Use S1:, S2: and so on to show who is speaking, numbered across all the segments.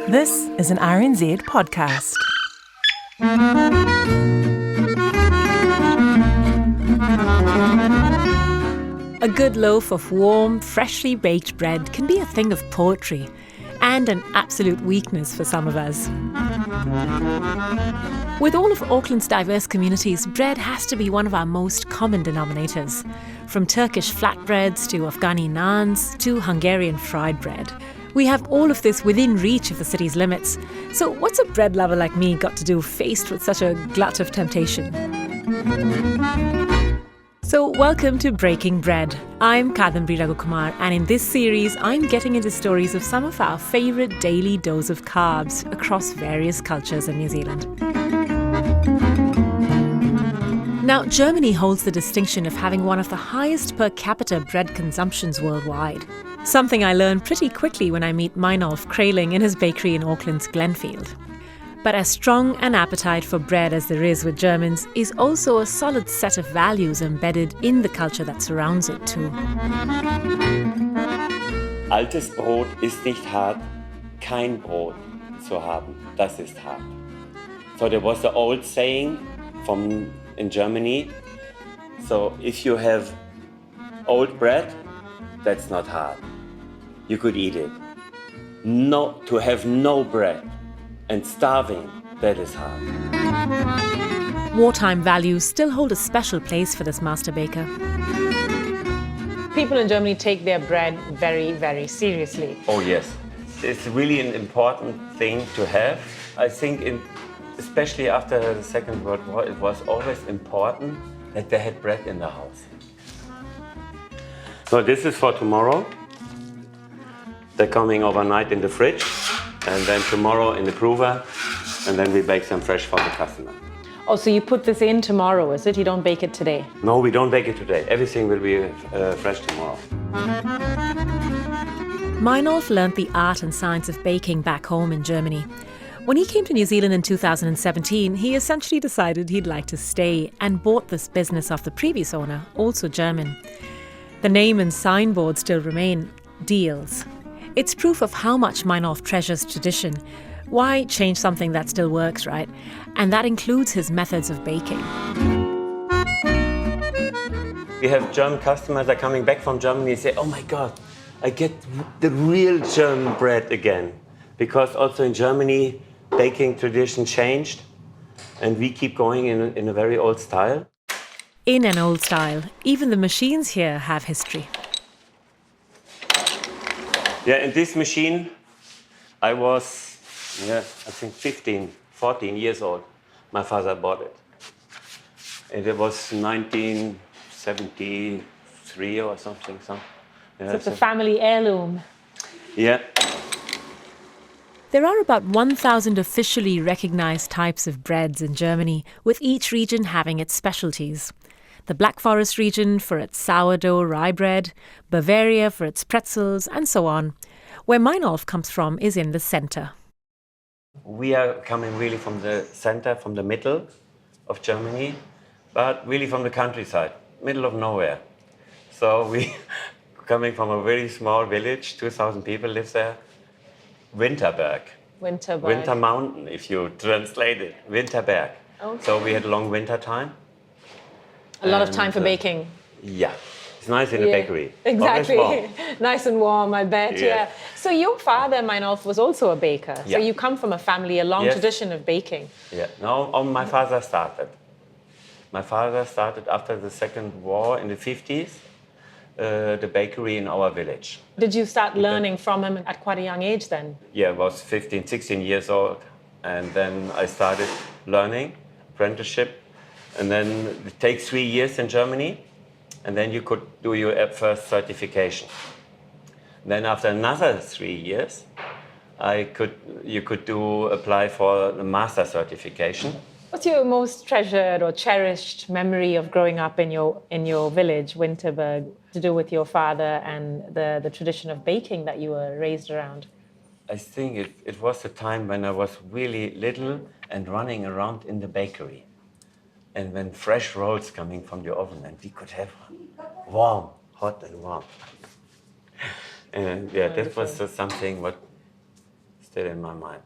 S1: This is an RNZ podcast. A good loaf of warm, freshly baked bread can be a thing of poetry and an absolute weakness for some of us. With all of Auckland's diverse communities, bread has to be one of our most common denominators. From Turkish flatbreads to Afghani naans to Hungarian fried bread. We have all of this within reach of the city's limits. So what's a bread lover like me got to do faced with such a glut of temptation? So welcome to Breaking Bread. I'm Kadambari Raghukumar, and in this series I'm getting into stories of some of our favourite daily dose of carbs across various cultures in New Zealand. Now, Germany holds the distinction of having one of the highest per capita bread consumptions worldwide. Something I learned pretty quickly when I meet Meinolf Kraeling in his bakery in Auckland's Glenfield. But as strong an appetite for bread as there is with Germans is also a solid set of values embedded in the culture that surrounds it too.
S2: Altes Brot ist nicht hart, kein Brot zu haben, das ist hart. So there was the old saying in Germany, so if you have old bread, that's not hard. You could eat it. No, to have no bread and starving, that is hard.
S1: Wartime values still hold a special place for this master baker.
S3: People in Germany take their bread very, very seriously.
S2: Oh yes, it's really an important thing to have. I think especially after the Second World War, it was always important that they had bread in the house. So this is for tomorrow. They're coming overnight in the fridge, and then tomorrow in the prover, and then we bake them fresh for the customer.
S3: Oh, so you put this in tomorrow, is it? You don't bake it today?
S2: No, we don't bake it today. Everything will be fresh tomorrow.
S1: Meinolf learned the art and science of baking back home in Germany. When he came to New Zealand in 2017, he essentially decided he'd like to stay and bought this business off the previous owner, also German. The name and signboard still remain, Deals. It's proof of how much Meinolf treasures tradition. Why change something that still works, right? And that includes his methods of baking.
S2: We have German customers that are coming back from Germany and say, oh my God, I get the real German bread again. Because also in Germany, baking tradition changed, and we keep going in a very old style.
S1: In an old style, even the machines here have history.
S2: Yeah, in this machine, I was, I think 14 years old. My father bought it. And it was 1973 or something. So
S3: it's a family heirloom.
S2: Yeah.
S1: There are about 1,000 officially recognised types of breads in Germany, with each region having its specialties. The Black Forest region for its sourdough rye bread, Bavaria for its pretzels, and so on. Where Meinolf comes from is in the centre.
S2: We are coming really from the centre, from the middle of Germany, but really from the countryside, middle of nowhere. So we coming from a very small village, 2,000 people live there. Winterberg. Winter mountain, if you translate it. Winterberg. Okay. So we had a long winter time.
S3: A lot of time for baking.
S2: Yeah. It's nice in the bakery.
S3: Exactly. Nice and warm, I bet. Yeah. So your father, Meinolf, was also a baker. So you come from a long tradition of baking.
S2: Yeah. No, my father started. My father started after the Second War in the 50s. The bakery in our village.
S3: Did you start learning from him at quite a young age then?
S2: Yeah, I was 15, 16 years old. And then I started learning, apprenticeship. And then it takes 3 years in Germany. And then you could do your first certification. Then after another 3 years, you could apply for the master certification.
S3: What's your most treasured or cherished memory of growing up in your village, Winterberg, to do with your father and the tradition of baking that you were raised around?
S2: I think it was a time when I was really little and running around in the bakery. And when fresh rolls coming from the oven, and we could have warm, hot and warm. And yeah, that was something what still in my mind.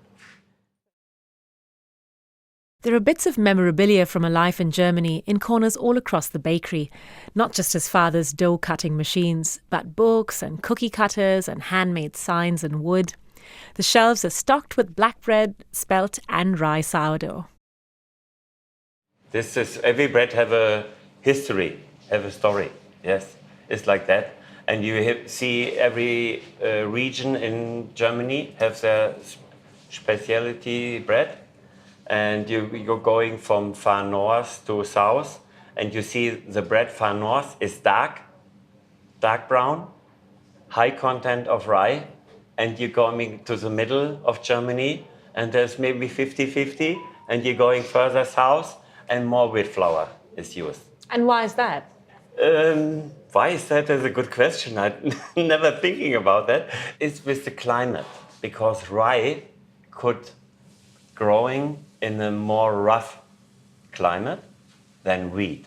S1: There are bits of memorabilia from a life in Germany in corners all across the bakery, not just his father's dough-cutting machines, but books and cookie cutters and handmade signs and wood. The shelves are stocked with black bread, spelt and rye sourdough.
S2: Every bread have a history, have a story. Yes, it's like that. And you see every region in Germany have their specialty bread. And you're going from far north to south, and you see the bread far north is dark brown, high content of rye, and you're going to the middle of Germany, and there's maybe 50-50, and you're going further south, and more wheat flour is used.
S3: And why is that?
S2: Why is that is a good question. I'm never thinking about that. It's with the climate, because rye could growing in a more rough climate than wheat.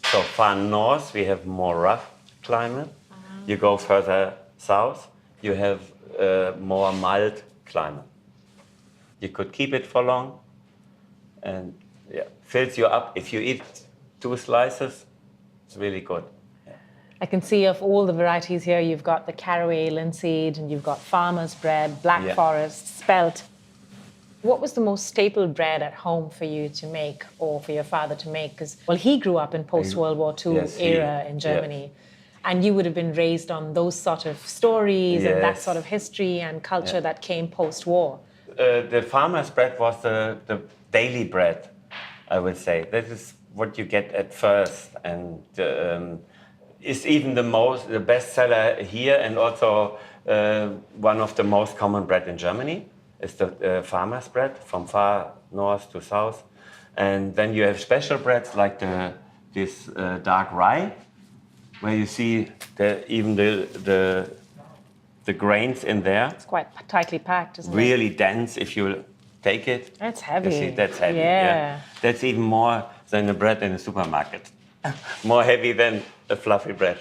S2: So far north, we have more rough climate. You go further south, you have a more mild climate. You could keep it for long, and fills you up. If you eat 2 slices, it's really good.
S3: I can see of all the varieties here, you've got the caraway, linseed, and you've got farmer's bread, black forest, spelt. What was the most staple bread at home for you to make, or for your father to make? Because, well, he grew up in post-World War II era in Germany, and you would have been raised on those sort of stories and that sort of history and culture that came post-war.
S2: The farmer's bread was the daily bread, I would say. This is what you get at first, and is even the best seller here, and also one of the most common bread in Germany. It's the farmer's bread from far north to south. And then you have special breads like this dark rye, where you see even the grains in there.
S3: It's quite tightly packed, isn't it?
S2: Really dense if you take it.
S3: That's heavy.
S2: You see, that's heavy.
S3: Yeah.
S2: That's even more than the bread in the supermarket. More heavy than a fluffy bread.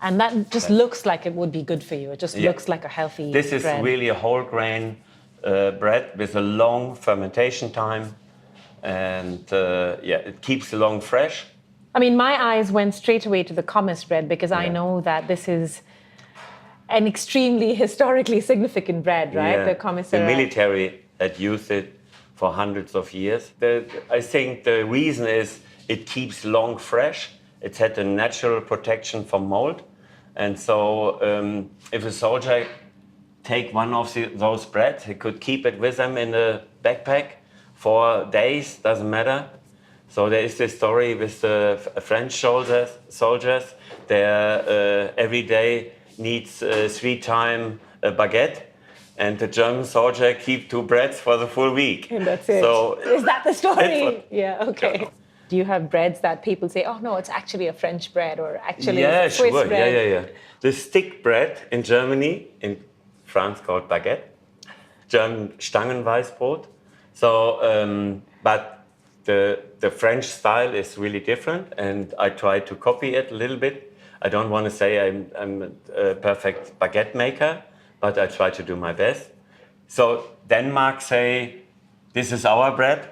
S3: And that just looks like it would be good for you. It just looks like a healthy
S2: This is
S3: bread.
S2: really a whole grain bread with a long fermentation time, and it keeps long fresh.
S3: I mean, my eyes went straight away to the commerce bread because I know that this is an extremely historically significant bread, right?
S2: Yeah.
S3: The connoisseurs.
S2: The military had used it for hundreds of years. I think the reason is it keeps long fresh. It's had a natural protection from mold, and so if a soldier take one of those bread, he could keep it with him in the backpack for days, doesn't matter. So there is this story with the French soldiers. They every day needs 3 times a baguette, and the German soldier keep 2 breads for the full week.
S3: And that's it.
S2: So,
S3: is that the story? Yeah, okay. Do you have breads that people say, oh no, it's actually a French bread, or actually it's a Swiss bread?
S2: Yeah. The stick bread in Germany, in France called baguette, German Stangenweißbrot. So, but the French style is really different, and I try to copy it a little bit. I don't want to say I'm a perfect baguette maker, but I try to do my best. So Denmark say, this is our bread,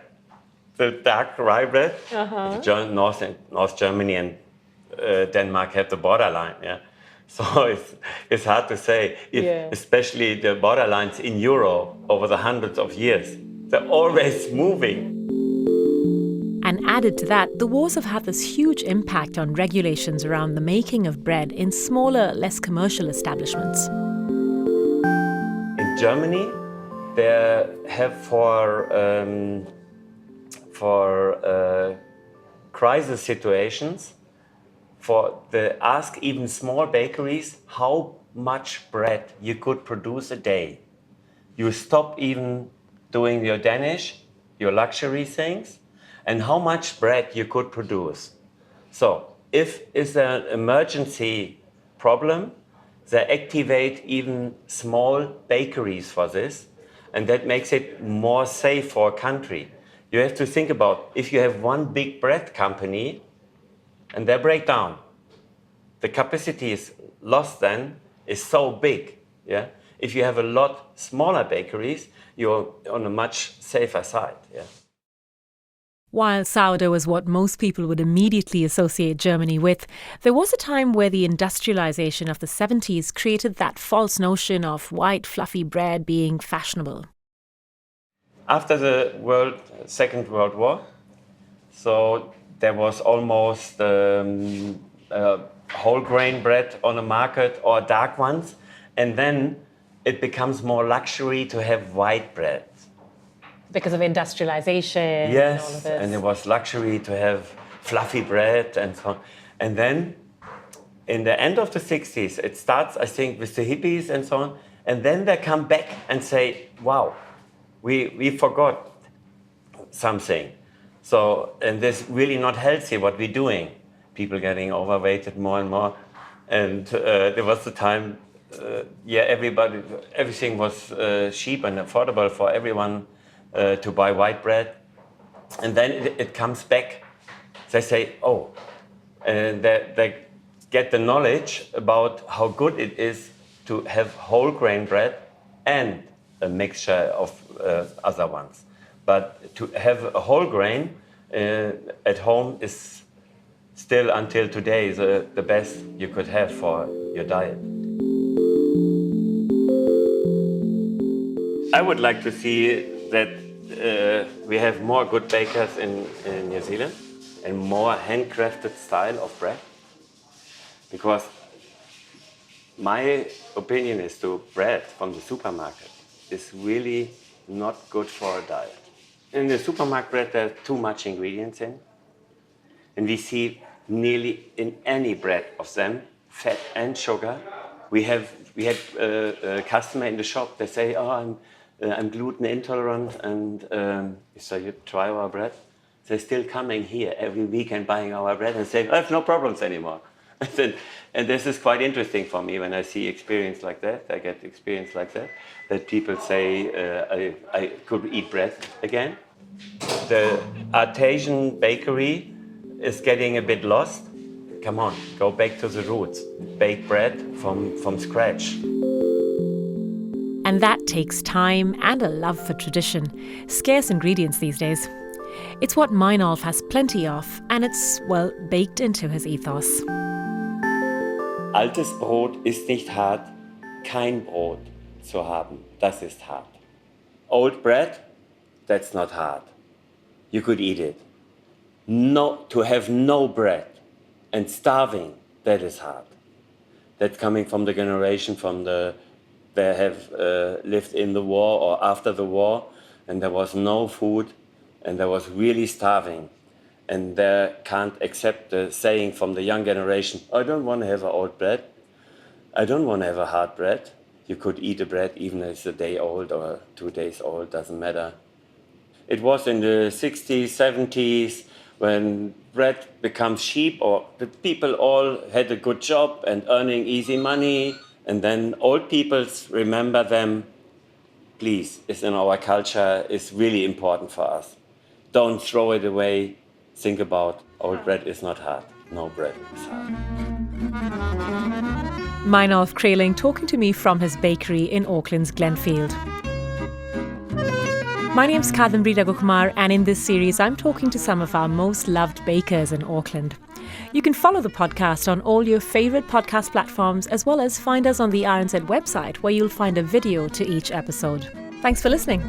S2: the dark rye bread. North Germany and Denmark have the borderline, So it's hard to say, especially the borderlines in Europe over the hundreds of years. They're always moving.
S1: And added to that, the wars have had this huge impact on regulations around the making of bread in smaller, less commercial establishments.
S2: In Germany, they have for crisis situations, they ask even small bakeries how much bread you could produce a day. You stop even doing your Danish, your luxury things, and how much bread you could produce. So if it's an emergency problem, they activate even small bakeries for this, and that makes it more safe for a country. You have to think about, if you have one big bread company and they break down, the capacity is lost then is so big. if you have a lot smaller bakeries, you're on a much safer side. Yeah.
S1: While sourdough is what most people would immediately associate Germany with, there was a time where the industrialization of the 70s created that false notion of white, fluffy bread being fashionable.
S2: After the Second World War, so there was almost whole grain bread on the market or dark ones, and then it becomes more luxury to have white bread.
S3: Because of industrialization
S2: yes,
S3: and all of this.
S2: And it was luxury to have fluffy bread and so on. And then in the end of the 60s, it starts, I think, with the hippies and so on, and then they come back and say, wow, we forgot something. So, and this really not healthy, what we're doing. People getting overweighted more and more. And there was the time, everything was cheap and affordable for everyone to buy white bread. And then it comes back. They say, oh, and they get the knowledge about how good it is to have whole grain bread and a mixture of other ones. But to have a whole grain at home is still, until today, the best you could have for your diet. I would like to see that we have more good bakers in New Zealand and more handcrafted style of bread. Because my opinion is to bread from the supermarket is really not good for a diet. In the supermarket bread, there's too much ingredients in. And we see nearly in any bread of them, fat and sugar. We had a customer in the shop, they say, oh, I'm gluten intolerant, and so you try our bread. They're still coming here every week and buying our bread and saying, I have no problems anymore. And this is quite interesting for me when I see experience like that. I get experience like that people say, I could eat bread again. The artisan bakery is getting a bit lost. Come on, go back to the roots. Bake bread from scratch.
S1: And that takes time and a love for tradition. Scarce ingredients these days. It's what Meinolf has plenty of, and it's, well, baked into his ethos.
S2: Altes Brot ist nicht hart, kein Brot zu haben, das ist hart. Old bread, that's not hard. You could eat it. No, to have no bread and starving, that is hard. That's coming from the generation they have lived in the war or after the war, and there was no food, and there was really starving. And they can't accept the saying from the young generation, I don't want to have an old bread. I don't want to have a hard bread. You could eat a bread even if it's a day old or 2 days old, doesn't matter. It was in the 60s, 70s, when bread becomes cheap, or the people all had a good job and earning easy money, and then old people remember them. Please, it's in our culture, it's really important for us. Don't throw it away. Think about old bread is not hard. No bread is hard.
S1: Meinolf Kraeling talking to me from his bakery in Auckland's Glenfield. My name's Kadambari Raghukumar, and in this series I'm talking to some of our most loved bakers in Auckland. You can follow the podcast on all your favourite podcast platforms, as well as find us on the RNZ website, where you'll find a video to each episode. Thanks for listening.